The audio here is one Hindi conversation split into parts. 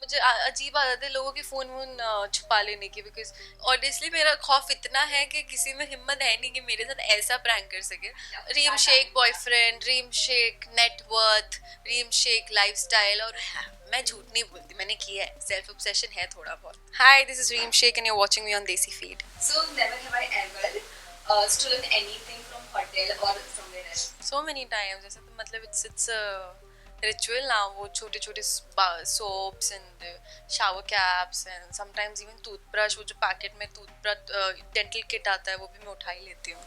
मुझे अजीब आदत है लोगों के फोन वोन छुपा लेने की, बिकॉज ऑनेस्टली मेरा खौफ इतना है कि किसी में हिम्मत है नहीं कि मेरे साथ ऐसा प्रैंक कर सके। Reem Shaikh boyfriend, Reem Shaikh net worth, Reem Shaikh lifestyle. और हाँ, मैं झूठ नहीं बोलती, मैंने किया है, सेल्फ ऑब्सेशन है थोड़ा बहुत। Hi, this is Reem Shaikh and you are watching me on Desi feed. So never have I ever stolen anything from hotel or somewhere else. So many times, ऐसा तो मतलब it's a ritual now, वो छोटे छोटे soaps and shower caps and sometimes even toothbrush, वो जो पैकेट में टूथब्रश डेंटल किट आता है वो भी मैं उठा ही लेती हूँ।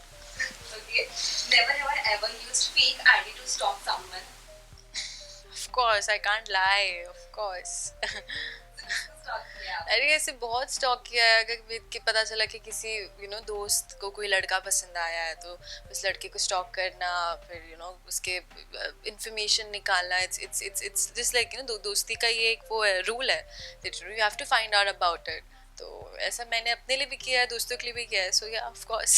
Okay. Never have I ever used fake ID to stalk someone. Of course, I can't lie, of course. Stalk किया. अरे ऐसे बहुत स्टॉक किया है, अगर कि पता चला कि किसी दोस्त को कोई लड़का पसंद आया है तो उस लड़के को स्टॉक करना, फिर उसके इंफॉर्मेशन निकालना। It's it's it's it's just like दोस्ती का ये एक वो है, रूल है that you have to find out about it. तो ऐसा मैंने अपने लिए भी किया है, दोस्तों के लिए भी किया है, सो या of course.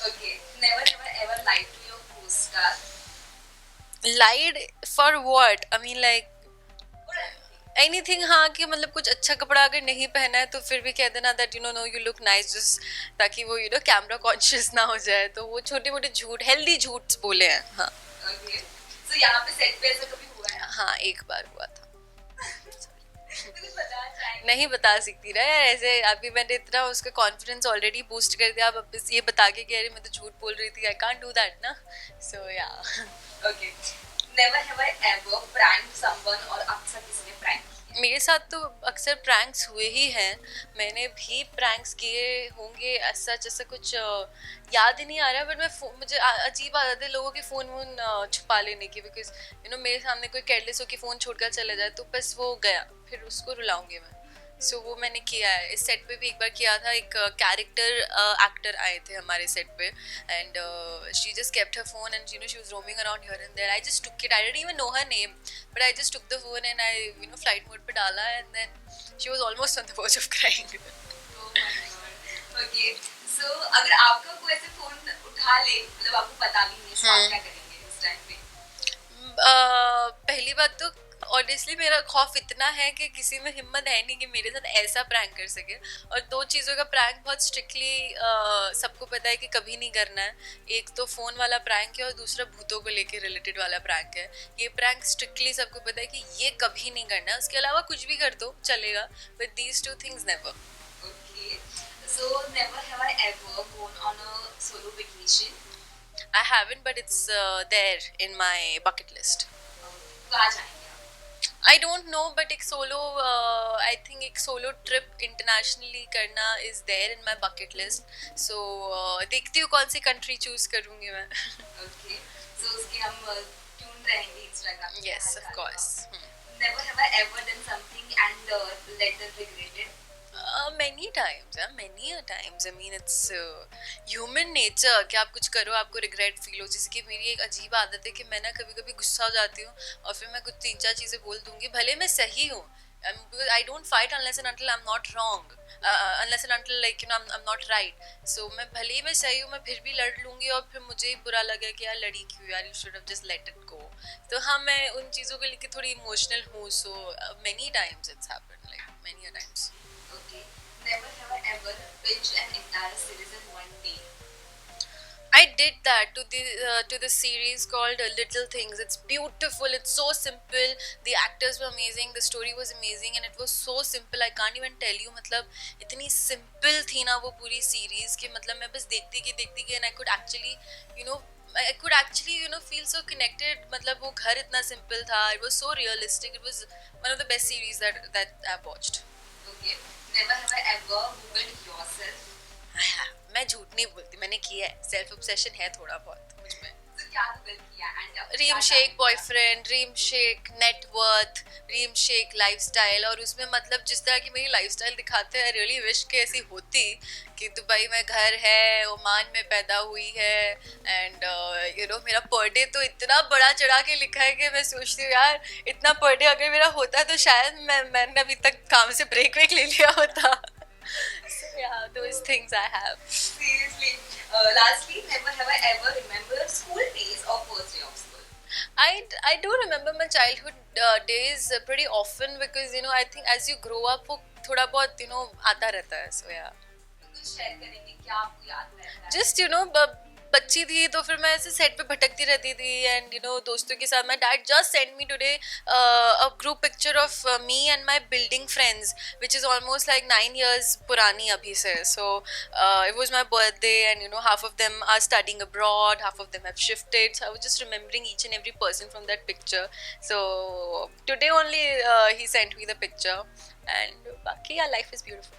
Okay. Never have I ever lied to your co-star. Lied for what? I mean like Or anything. Anything. हाँ, कि मतलब कुछ अच्छा कपड़ा अगर नहीं पहना है तो फिर भी कह देना that no you look nice, just ताकि वो कैमरा कॉन्शियस ना हो जाए। तो वो छोटे मोटे झूठ, हेल्दी झूठ बोले हैं। हाँ Okay. So यहाँ पे सेट पे ऐसा कभी हुआ है? हाँ, एक बार हुआ था। तो कुछ बताना चाहेंगे? नहीं बता सकती ना यार, ऐसे अभी मैंने इतना उसका कॉन्फिडेंस ऑलरेडी बूस्ट कर दिया, अब ये बता के कह रही मैं तो झूठ बोल रही थी, आई कांट डू दैट ना, सो या। Okay. Never have I ever pranked someone और अक्सर किसी ने prank किया. मेरे साथ तो अक्सर प्रैंक्स हुए ही हैं, मैंने भी प्रैंक्स किए होंगे। सच ऐसा कुछ याद ही नहीं आ रहा है, बट मुझे अजीब आदत है लोगों के फ़ोन वोन छुपा लेने की, बिकॉज मेरे सामने कोई केयरलेस हो के फ़ोन छोड़कर चले जाए तो बस वो गया, फिर उसको रुलाऊंगी मैं। सो वो मैंने किया है। इस सेट पे भी एक बार किया था, एक कैरेक्टर एक्टर आए थे हमारे सेट पे and she just kept her phone and she was roaming around here and there. I just took it, I didn't even know her name, but I just took the phone and I flight mode पे डाला and then she was almost on the verge of crying. Oh my God. Okay. So अगर आपका कोई ऐसे फोन उठा ले, मतलब आपको पता भी नहीं, तो आप क्या करेंगे उस टाइम पे? पहली बात तो ऑनेस्टली मेरा खौफ इतना है कि किसी में हिम्मत है नहीं कि मेरे साथ ऐसा प्रैंक कर सके। और दो चीज़ों का प्रैंक बहुत स्ट्रिक्टली सबको पता है कि कभी नहीं करना है। एक तो फ़ोन वाला प्रैंक है और दूसरा भूतों को लेके रिलेटेड वाला प्रैंक है। ये प्रैंक स्ट्रिक्टली सबको पता है कि ये कभी नहीं करना है, उसके अलावा कुछ भी कर दो चलेगा, but these two things never. Okay. So never have I ever gone on a solo vacation. I haven't, but it's there in my bucket list. कहाँ जाएंगे आप? आई डोंट नो, बट एक सोलो, आई थिंक एक सोलो ट्रिप इंटरनेशनली करना is there in my bucket list. So देखती हूँ कौन सी कंट्री चूज करूँगी मैं। Okay. So उसकी हम ट्यून रहेंगे Instagram पे. Yes of course. Never have I ever done something and later regretted. Many times, many a times. I mean, it's human nature कि आप कुछ करो आपको रिग्रेट फील हो। जैसे कि मेरी एक अजीब आदत है कि मैं ना कभी कभी गुस्सा हो जाती हूँ और फिर मैं कुछ तीन चार चीज़ें बोल दूंगी, भले मैं सही हूँ, because I don't fight unless and until I'm not wrong, unless and until like I'm not right. So मैं भले ही मैं सही हूँ, मैं फिर भी लड़ लूंगी और फिर मुझे ही बुरा लगे कि यार लड़ी क्यों यार, you should have just let it go. तो हाँ, मैं उन चीज़ों को लेके थोड़ी इमोशनल हूँ। So many times it's happened, like many a times. Okay. Never have I ever binged an entire series in one day. I did that to the series called Little Things. It's beautiful. It's so simple. The actors were amazing. The story was amazing, and it was so simple. I can't even tell you. मतलब इतनी simple थी ना वो पूरी series कि मतलब मैं बस देखती कि and I could actually you know I could actually feel so connected. मतलब वो घर इतना simple था. It was so realistic. It was one of the best series that I've watched. Okay. Never have I ever googled yourself. मैं झूठ नहीं बोलती, मैंने किया है, सेल्फ ऑब्सेशन है थोड़ा बहुत मुझ में। So क्या गूगल किया and Reem Shaikh boyfriend, Reem Shaikh net worth, Reem Shaikh lifestyle. और उसमें मतलब जिस तरह की मेरी लाइफस्टाइल दिखाते हैं, रियली विश के ऐसी होती कि दुबई में घर है, ओमान में पैदा हुई है एंड मेरा पर डे तो इतना बड़ा चढ़ा के लिखा है कि मैं सोचती हूँ यार इतना पर डे अगर मेरा होता तो शायद मैंने अभी तक काम से ब्रेक ले लिया होता। So yeah, those things I have. seriously. Lastly, never have I ever remembered school days or first day of school. I do remember my childhood days pretty often because I think as you grow up वो थोड़ा बहुत आता रहता है, so yeah. कुछ शेयर करेंगे क्या आपको याद रहता है? जस्ट बच्ची थी तो फिर मैं ऐसे सेट पे भटकती रहती थी एंड दोस्तों के साथ. My dad just send me today a group picture of me and my building friends which is almost like 9 years पुरानी अभी से. So it was my birthday and half of them are studying abroad, half of them have shifted, so I was just remembering each and every person from that picture. So today only he sent me the picture and baki yeah, life is beautiful.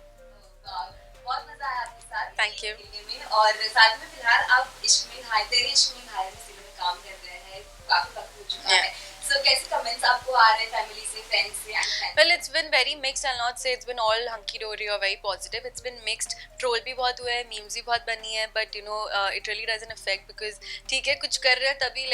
बहुत मजा आया आपके साथ Thank you. खेलने में और साथ में फिलहाल आप इश्क में नहाए तेरे इश्क में नहाए सीरियल में काम कर रहे हैं काफी वक्त हो चुका है सो कैसे कमेंट्स आपको आ रहे हैं फैमिली से फ्रेंड्स से and fans Well, it's been very mixed. I'll not say it's been all hunky dory or very positive. It's been mixed. Troll भी बहुत हुआ है, memes भी बहुत बनी है, but it really doesn't affect because ठीक है कुछ कर रहे हैं तभी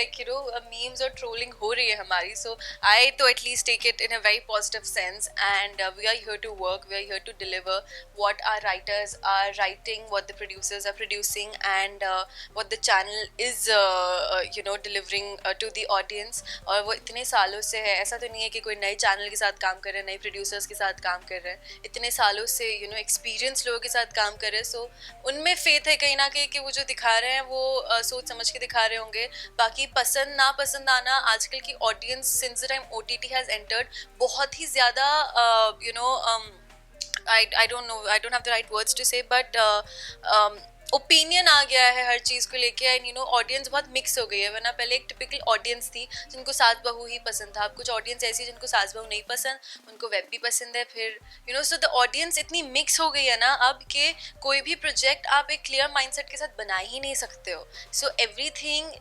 memes और trolling हो रही है हमारी. So I to at least take it in a very positive sense, and we are here to work. We are here to deliver what our writers are writing, what the producers are producing, and what the channel is delivering to the audience. और वो इतने सालों से है, ऐसा तो नहीं है कि कोई नए चैनल के साथ काम कर रहे हैं, नए प्रोड्यूसर्स के साथ काम कर रहे हैं. इतने सालों से एक्सपीरियंस लोगों के साथ काम कर रहे हैं. सो उनमें फेथ है कहीं ना कहीं कि वो जो दिखा रहे हैं वो सोच समझ के दिखा रहे होंगे. बाकी पसंद ना पसंद आना, आजकल की audience since the time OTT has entered बहुत ही ज़्यादा I don't know, I don't have the right words to say, but opinion आ गया है हर चीज़ को लेके एंड ऑडियंस बहुत मिक्स हो गई है. वरना पहले एक टिपिकल ऑडियंस थी जिनको सास बहू ही पसंद था. अब कुछ ऑडियंस ऐसी जिनको सास बहू नहीं पसंद, उनको वेब भी पसंद है. फिर सो द ऑडियंस इतनी मिक्स हो गई है ना अब कि कोई भी प्रोजेक्ट आप एक क्लियर माइंडसेट के साथ बना ही नहीं सकते हो. सो एवरीथिंग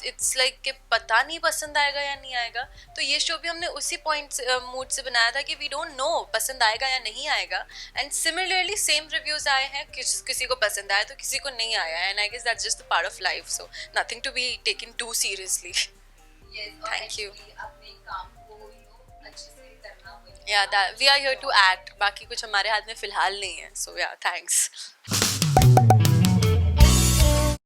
इट्स लाइक कि पता नहीं पसंद आएगा या नहीं आएगा. तो ये शो भी हमने उसी पॉइंट मूड से बनाया था कि वी डोंट नो पसंद आएगा या नहीं आएगा. एंड सिमिलरली सेम रिव्यूज आए हैं, किसी को पसंद आया तो किसी को नहीं आया. And I guess that's just the part of life, so nothing to be taken too seriously. Thank you. अपने काम को अच्छे से करना होगा Yeah, that we are here to act. बाकी कुछ हमारे हाथ में फिलहाल नहीं है. So yeah, thanks.